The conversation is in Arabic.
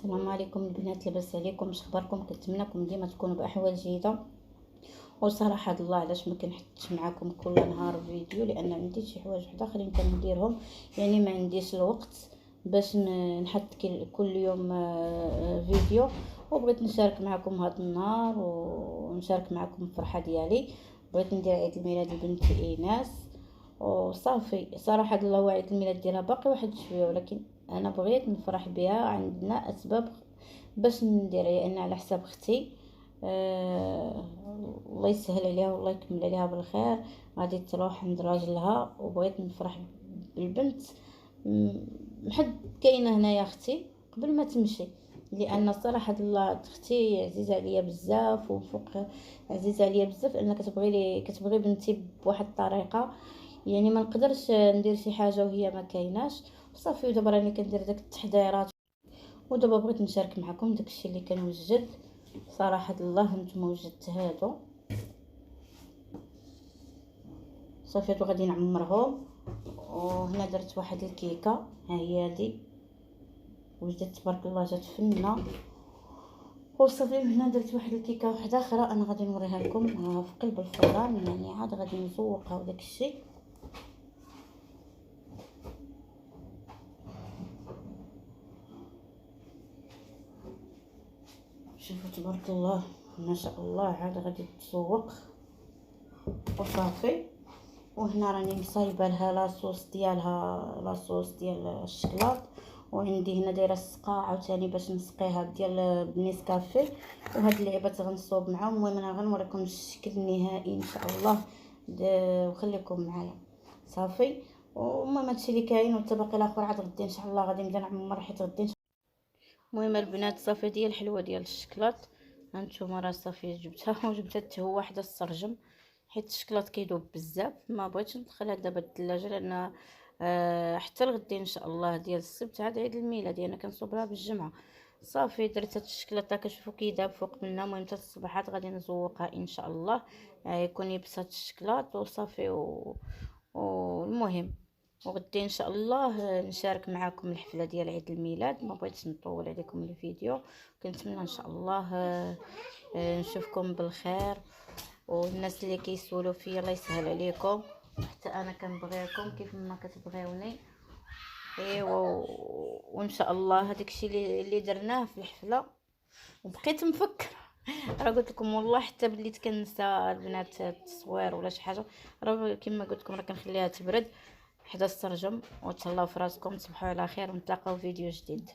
السلام عليكم البنات، لاباس عليكم؟ اش اخباركم؟ كنتمنىكم ديما تكونوا باحوال جيده. وصراحه هاد الله علاش ما كنحطش معكم كل نهار فيديو، لان عندي شي حوايج وحده اخرين كنديرهم، يعني ما عنديش الوقت باش نحط كل يوم فيديو. وبغيت نشارك معكم هاد النهار ونشارك معكم الفرحه ديالي. بغيت ندير عيد الميلاد لبنتي ايناس وصافي. صراحه الله هو عيد الميلاد ديالها باقي واحد شويه، ولكن انا بغيت نفرح بها. عندنا اسباب باش نديرها، لان على حساب اختي. الله يسهل عليها والله يكمل عليها بالخير. غادي تروح عند راجلها وبغيت نفرح بالبنت. حد كاينه هنايا اختي قبل ما تمشي، لان صراحه الله اختي عزيزه عليا بزاف، وفوق عزيزه عليا بزاف، لان كتبغي بنتي بواحد الطريقه. يعني ما نقدرش ندير شي حاجه وهي ما كايناش. صافي ودابا راني كندير داك التحضيرات، ودابا بغيت نشارك معكم داكشي اللي كنوجد. صراحه الله نتوما وجدت هادو، صافي هادو غادي نعمرهم. وهنا درت واحد الكيكه، ها هي هادي وجدت تبارك الله جات فنه. وصافي هنا درت واحد الكيكه واحده اخرى انا غادي نوريها لكم في قلب الفران، يعني عاد غادي نزوقها وداكشي. شوفوا تبارك الله ما شاء الله، عاد غادي تسوق وصافي. وهنا راني مصايبه لها لاصوص ديال الشكلاط. وعندي هنا دايره السقا عاوتاني باش نسقيها ديال بنيسكافيه. وهاد اللعيبات غنصوب معاهم. المهم انا غنوريكم الشكل النهائي ان شاء الله، وخليكم معايا صافي. المهم هادشي اللي كاين، والتباقي الاخر عاد غدي ان شاء الله غادي نبدا نعمر حيت غدي. المهم البنات صافي ديال الحلوه ديال الشكلاط، هانتوما راه صافي جبتها وجبت حتى هو واحد السرجم، حيت الشكلاط كيذوب بزاف. ما بغيتش ندخلها دابا الثلاجه، لان حتى الغدي ان شاء الله ديال السبت عاد عيد الميلاد، انا كنصوبها بالجمعه. صافي درت هاد الشكلاطه كتشوفوا كيذاب فوق منا. المهم حتى الصباح عاد غادي نزوقها ان شاء الله، يكون يبس هاد الشكلاط وصافي والمهم وغدي ان شاء الله نشارك معكم الحفله ديال عيد الميلاد. ما بغيتش نطول عليكم الفيديو، كنتمنى ان شاء الله نشوفكم بالخير. والناس اللي كيسولوا فيا الله يسهل عليكم، حتى انا كنبغيكم كيف ما كتبغيوني. ايوا وان شاء الله هذاك الشيء اللي درناه في الحفله. وبقيت نفكر راه قلت لكم والله حتى بديت كنسى البنات التصوير ولا شي حاجه. راه كما قلت لكم راه كنخليها تبرد حدا السرجم. وتهلاو في راسكم، تصبحوا على خير ونتلاقاو فيديو جديد.